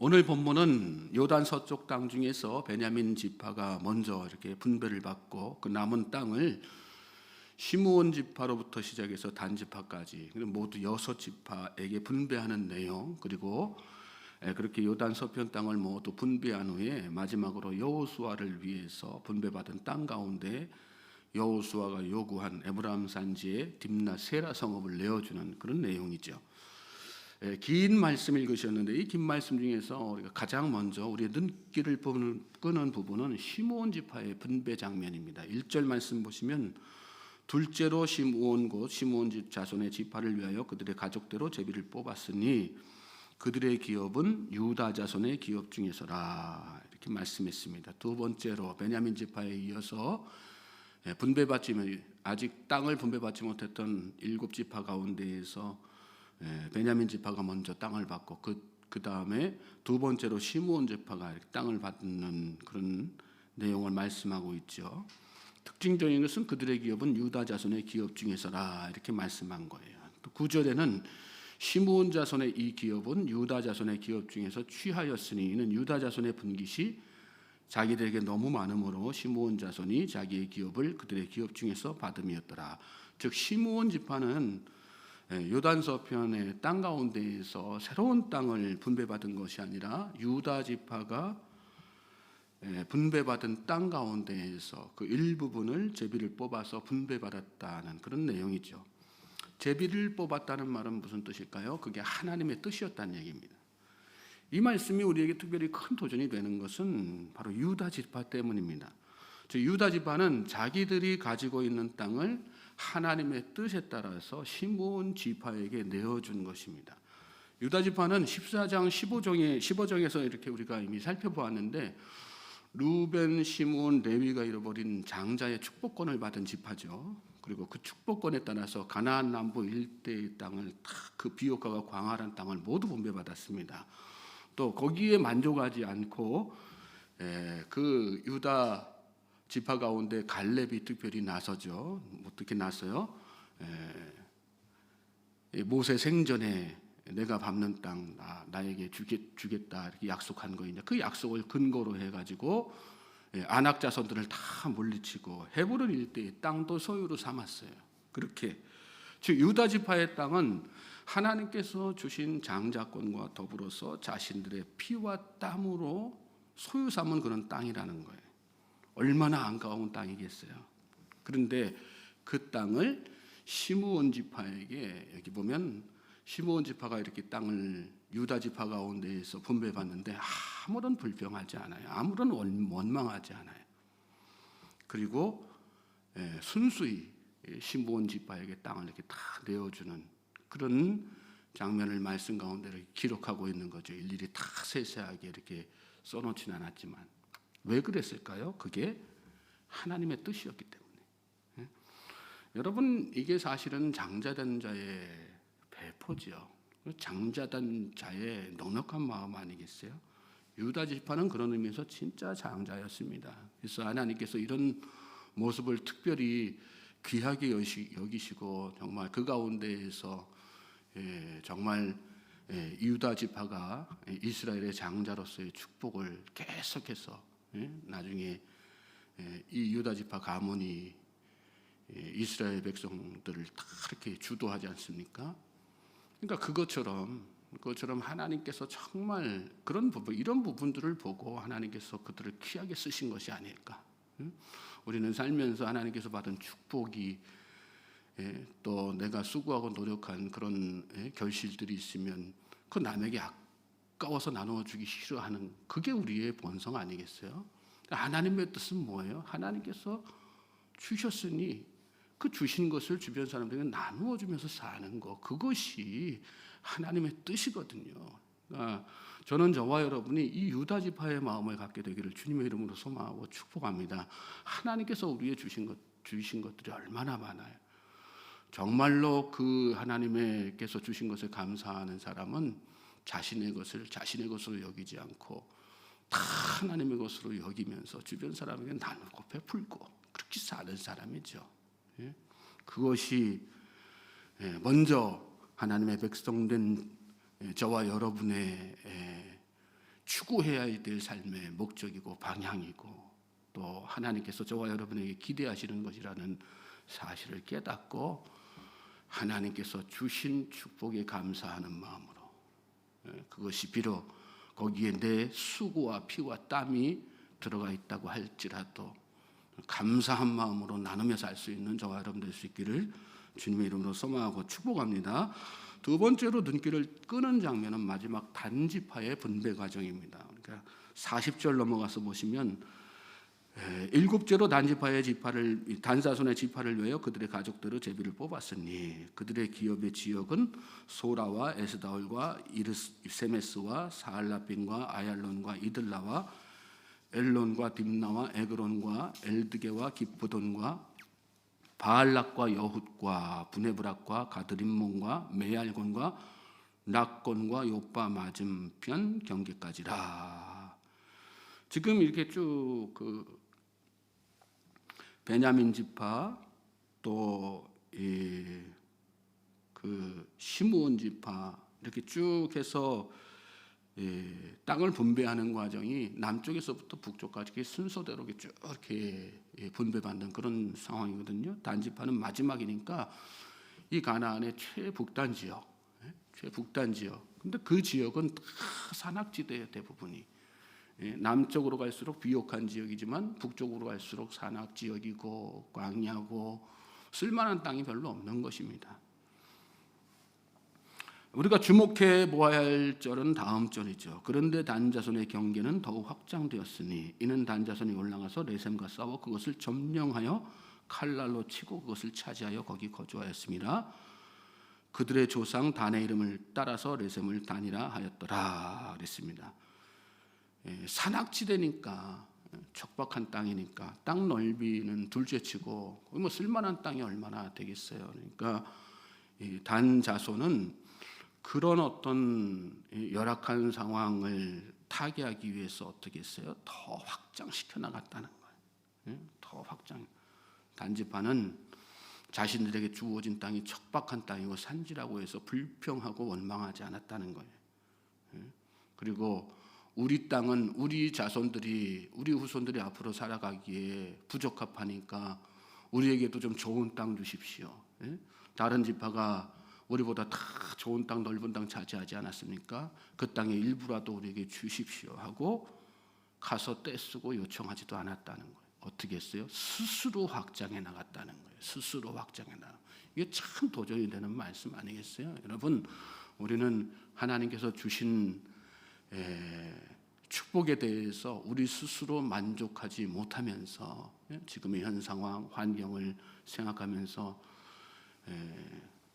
오늘 본문은 요단 서쪽 땅 중에서 베냐민 지파가 먼저 이렇게 분배를 받고 그 남은 땅을 시므온 지파로부터 시작해서 단 지파까지 모두 6지파에게 분배하는 내용, 그리고 그렇게 요단 서편 땅을 모두 분배한 후에 마지막으로 여호수아를 위해서 분배받은 땅 가운데 여호수아가 요구한 에브라임 산지의 딥나 세라 성읍을 내어주는 그런 내용이죠. 긴 말씀 읽으셨는데 이 긴 말씀 중에서 우리가 가장 먼저 우리의 눈길을 끄는 부분은 시므온 지파의 분배 장면입니다. 1절 말씀 보시면 둘째로 시므온 곧 시므온 집 자손의 지파를 위하여 그들의 가족대로 제비를 뽑았으니 그들의 기업은 유다 자손의 기업 중에서라, 이렇게 말씀했습니다. 두 번째로 베냐민 지파에 이어서 분배받지 아직 땅을 분배받지 못했던 7지파 가운데에서 베냐민 지파가 먼저 땅을 받고 그 다음에 두 번째로 시므온 지파가 땅을 받는 그런 내용을 말씀하고 있죠. 특징적인 것은 그들의 기업은 유다 자손의 기업 중에서라, 이렇게 말씀한 거예요. 또 9절에는 시므온 자손의 이 기업은 유다 자손의 기업 중에서 취하였으니 이는 유다 자손의 분깃이 자기들에게 너무 많으므로 시므온 자손이 자기의 기업을 그들의 기업 중에서 받음이었더라. 즉 시므온 지파는 요단 서편의 땅 가운데에서 새로운 땅을 분배받은 것이 아니라 유다 지파가 분배받은 땅 가운데에서 그 일부분을 제비를 뽑아서 분배받았다는 그런 내용이죠. 제비를 뽑았다는 말은 무슨 뜻일까요? 그게 하나님의 뜻이었다는 얘기입니다. 이 말씀이 우리에게 특별히 큰 도전이 되는 것은 바로 유다 지파 때문입니다. 즉 유다 지파는 자기들이 가지고 있는 땅을 하나님의 뜻에 따라서 시므온 지파에게 내어준 것입니다. 유다 지파는 14장 15정에서 이렇게 우리가 이미 살펴보았는데 루벤, 시므온, 레위가 잃어버린 장자의 축복권을 받은 지파죠. 그리고 그 축복권에 따라서 가나안 남부 일대의 땅을 다 그 비옥가가 광활한 땅을 모두 분배받았습니다. 또 거기에 만족하지 않고 그 유다 지파 가운데 갈렙이 특별히 나서죠. 어떻게 나서요? 모세 생전에 내가 밟는 땅 나에게 주겠다 이렇게 약속한 거인데 그 약속을 근거로 해가지고 아낙 자손들을 다 물리치고 헤브론 일대의 땅도 소유로 삼았어요. 그렇게 즉 유다 지파의 땅은 하나님께서 주신 장자권과 더불어서 자신들의 피와 땀으로 소유 삼은 그런 땅이라는 거예요. 얼마나 안가운 땅이겠어요. 그런데 그 땅을 시므온 지파에게, 여기 보면 시므온 지파가 이렇게 땅을 유다 지파 가운데에서 분배받는데 아무런 불평하지 않아요. 아무런 원망하지 않아요. 그리고 순수히 시므온 지파에게 땅을 이렇게 다 내어주는 그런 장면을 말씀 가운데 기록하고 있는 거죠. 일일이 다 세세하게 이렇게 써놓지는 않았지만 왜 그랬을까요? 그게 하나님의 뜻이었기 때문에. 여러분 이게 사실은 장자된 자의 배포죠. 장자된 자의 넉넉한 마음 아니겠어요? 유다 지파는 그런 의미에서 진짜 장자였습니다. 그래서 하나님께서 이런 모습을 특별히 귀하게 여기시고 정말 그 가운데에서 정말 유다 지파가 이스라엘의 장자로서의 축복을 계속해서 나중에 이 유다 지파 가문이 이스라엘 백성들을 다 이렇게 주도하지 않습니까? 그러니까 그것처럼 하나님께서 정말 그런 부분, 이런 부분들을 보고 하나님께서 그들을 귀하게 쓰신 것이 아닐까. 우리는 살면서 하나님께서 받은 축복이 또 내가 수고하고 노력한 그런 결실들이 있으면 그 남에게 아까워서 나누어주기 싫어하는 그게 우리의 본성 아니겠어요? 하나님의 뜻은 뭐예요? 하나님께서 주셨으니 그 주신 것을 주변 사람들에게 나누어 주면서 사는 거, 그것이 하나님의 뜻이거든요. 저는 저와 여러분이 이 유다 지파의 마음을 갖게 되기를 주님의 이름으로 소망하고 축복합니다. 하나님께서 우리의 주신 것들이 얼마나 많아요. 정말로 그 하나님께서 주신 것에 감사하는 사람은 자신의 것을 자신의 것으로 여기지 않고 다 하나님의 것으로 여기면서 주변 사람에게 나누고 베풀고 그렇게 사는 사람이죠. 그것이 먼저 하나님의 백성된 저와 여러분의 추구해야 될 삶의 목적이고 방향이고 또 하나님께서 저와 여러분에게 기대하시는 것이라는 사실을 깨닫고 하나님께서 주신 축복에 감사하는 마음으로 그것이 비록 거기에 내 수고와 피와 땀이 들어가 있다고 할지라도 감사한 마음으로 나누며 살 수 있는 저와 여러분 될 수 있기를 주님의 이름으로 소망하고 축복합니다. 두 번째로 눈길을 끄는 장면은 마지막 단지파의 분배 과정입니다. 그러니까 40절 넘어가서 보시면 일곱째로 단자손의 지파를 위하여 그들의 가족들의 제비를 뽑았으니 그들의 기업의 지역은 소라와 에스다올과 세메스와 사알라빈과 아얄론과 이들라와 엘론과 딥나와 에그론과 엘드게와 기프돈과 바알락과 여훗과 부네브락과 가드림몬과 메알곤과 락곤과 요빠 맞은편 경계까지라. 지금 이렇게 쭉 베냐민 지파 또 시므온 지파 이렇게 쭉 해서 땅을 분배하는 과정이 남쪽에서부터 북쪽까지 순서대로 쭉 이렇게 분배받는 그런 상황이거든요. 단지파는 마지막이니까 이 가나안의 최북단 지역. 근데 그 지역은 다 산악지대예요, 대부분이. 남쪽으로 갈수록 비옥한 지역이지만 북쪽으로 갈수록 산악 지역이고 광야고 쓸만한 땅이 별로 없는 것입니다. 우리가 주목해 보아야 할 절은 다음 절이죠. 그런데 단자손의 경계는 더욱 확장되었으니 이는 단자손이 올라가서 레셈과 싸워 그것을 점령하여 칼날로 치고 그것을 차지하여 거기 거주하였습니다. 그들의 조상 단의 이름을 따라서 레셈을 단이라 하였더라 그랬습니다. 산악지대니까 척박한 땅이니까 땅 넓이는 둘째치고 뭐 쓸만한 땅이 얼마나 되겠어요. 그러니까 단 자손은 그런 어떤 열악한 상황을 타개하기 위해서 어떻게 했어요? 더 확장시켜 나갔다는 거예요. 더 확장. 단지파는 자신들에게 주어진 땅이 척박한 땅이고 산지라고 해서 불평하고 원망하지 않았다는 거예요. 그리고 우리 땅은 우리 자손들이 우리 후손들이 앞으로 살아가기에 부적합하니까 우리에게도 좀 좋은 땅 주십시오. 다른 지파가 우리보다 다 좋은 땅 넓은 땅 차지하지 않았습니까? 그 땅의 일부라도 우리에게 주십시오 하고 가서 떼쓰고 요청하지도 않았다는 거예요. 어떻게 했어요? 스스로 확장해 나갔다는 거예요. 스스로 확장해 나가. 이게 참 도전이 되는 말씀 아니겠어요? 여러분, 우리는 하나님께서 주신 축복에 대해서 우리 스스로 만족하지 못하면서 지금의 현 상황, 환경을 생각하면서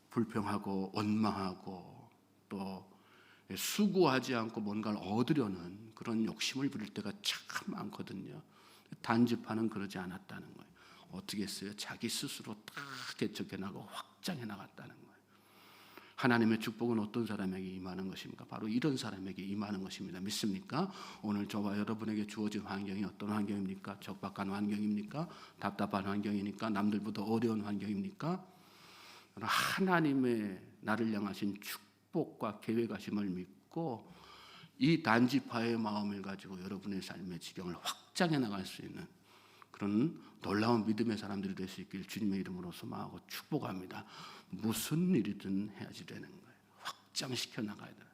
불평하고 원망하고 또 수고하지 않고 뭔가를 얻으려는 그런 욕심을 부릴 때가 참 많거든요. 단지파는 그러지 않았다는 거예요. 어떻게 했어요? 자기 스스로 다 개척해 나가고 확장해 나갔다는 거예요. 하나님의 축복은 어떤 사람에게 임하는 것입니까? 바로 이런 사람에게 임하는 것입니다. 믿습니까? 오늘 저와 여러분에게 주어진 환경이 어떤 환경입니까? 적박한 환경입니까? 답답한 환경입니까? 남들보다 어려운 환경입니까? 하나님의 나를 향하신 축복과 계획하심을 믿고 이 단지파의 마음을 가지고 여러분의 삶의 지경을 확장해 나갈 수 있는 그런 놀라운 믿음의 사람들이 될 수 있길 주님의 이름으로 소망하고 축복합니다. 무슨 일이든 해야지 되는 거예요. 확장시켜 나가야 돼요.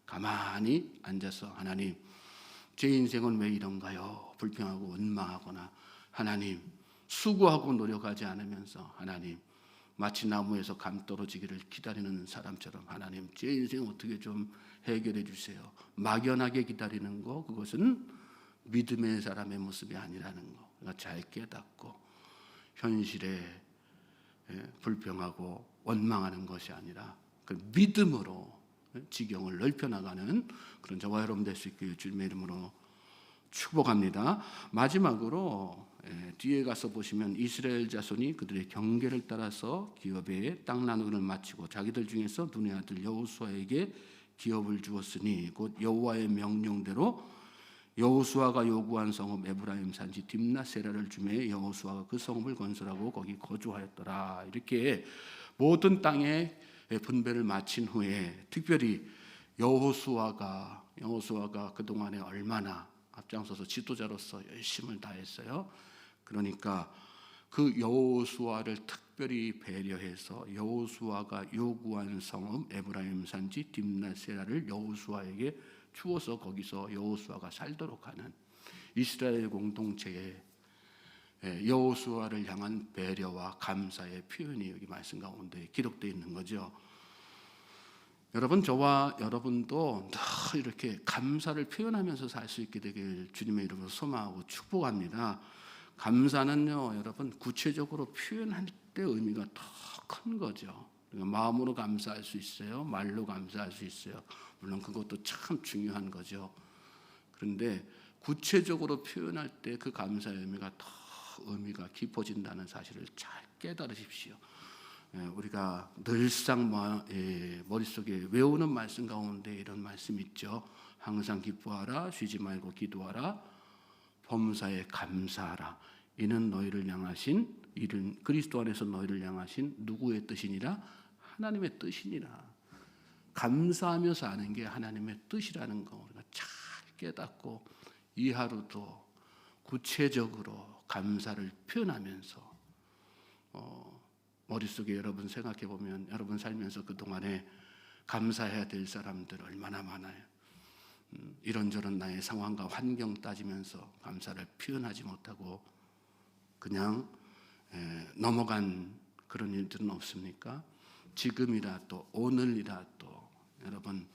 가만히 앉아서 하나님, 제 인생은 왜 이런가요? 불평하고 원망하거나 하나님, 수고하고 노력하지 않으면서 하나님, 마치 나무에서 감 떨어지기를 기다리는 사람처럼 하나님, 제 인생 어떻게 좀 해결해 주세요. 막연하게 기다리는 거, 그것은 믿음의 사람의 모습이 아니라는 거. 잘 깨닫고 현실에 불평하고 원망하는 것이 아니라 그 믿음으로 지경을 넓혀나가는 그런 저와 여러분 될 수 있길 주님의 이름으로 축복합니다. 마지막으로 뒤에 가서 보시면 이스라엘 자손이 그들의 경계를 따라서 기업의 땅 나누기를 마치고 자기들 중에서 눈의 아들 여호수아에게 기업을 주었으니 곧 여호와의 명령대로 여호수아가 요구한 성읍 에브라임 산지 딥나세라를 주매 여호수아가 그 성읍을 건설하고 거기 거주하였더라. 이렇게 모든 땅의 분배를 마친 후에 특별히 여호수아가 여호수아가 그동안에 얼마나 앞장서서 지도자로서 열심을 다했어요. 그러니까 그 여호수아를 특별히 배려해서 여호수아가 요구한 성읍 에브라임 산지 딥나세라를 여호수아에게 주어서 거기서 여호수아가 살도록 하는 이스라엘 공동체의 여호수아를 향한 배려와 감사의 표현이 여기 말씀 가운데 기록되어 있는 거죠. 여러분, 저와 여러분도 늘 이렇게 감사를 표현하면서 살 수 있게 되길 주님의 이름으로 소망하고 축복합니다. 감사는요, 여러분, 구체적으로 표현할 때 의미가 더 큰 거죠. 마음으로 감사할 수 있어요. 말로 감사할 수 있어요. 물론 그것도 참 중요한 거죠. 그런데 구체적으로 표현할 때 그 감사의 의미가 더 의미가 깊어진다는 사실을 잘 깨달으십시오. 우리가 늘상 머릿속에 외우는 말씀 가운데 이런 말씀 있죠. 항상 기뻐하라, 쉬지 말고 기도하라, 범사에 감사하라. 이는 너희를 향하신, 이는 그리스도 안에서 너희를 향하신 누구의 뜻이니라? 하나님의 뜻이니라. 감사하며 사는 게 하나님의 뜻이라는 거 우리가 잘 깨닫고 이 하루도 구체적으로 감사를 표현하면서 머릿속에 여러분 생각해 보면 여러분 살면서 그동안에 감사해야 될 사람들 얼마나 많아요. 이런저런 나의 상황과 환경 따지면서 감사를 표현하지 못하고 그냥 넘어간 그런 일들은 없습니까? 지금이라도 오늘이라도 여러분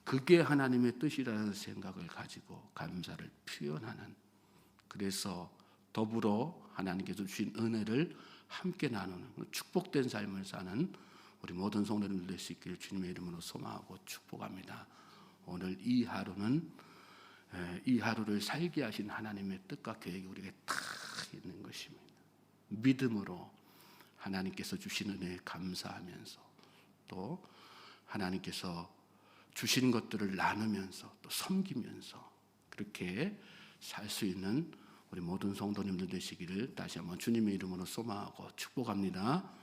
그게 하나님의 뜻이라는 생각을 가지고 감사를 표현하는, 그래서 더불어 하나님께서 주신 은혜를 함께 나누는 축복된 삶을 사는 우리 모든 성도님들 될 수 있기를 주님의 이름으로 소망하고 축복합니다. 오늘 이 하루는 이 하루를 살게 하신 하나님의 뜻과 계획이 우리에게 다 있는 것입니다. 믿음으로 하나님께서 주신 은혜에 감사하면서 또 하나님께서 주신 것들을 나누면서 또 섬기면서 그렇게 살 수 있는 우리 모든 성도님들 되시기를 다시 한번 주님의 이름으로 소망하고 축복합니다.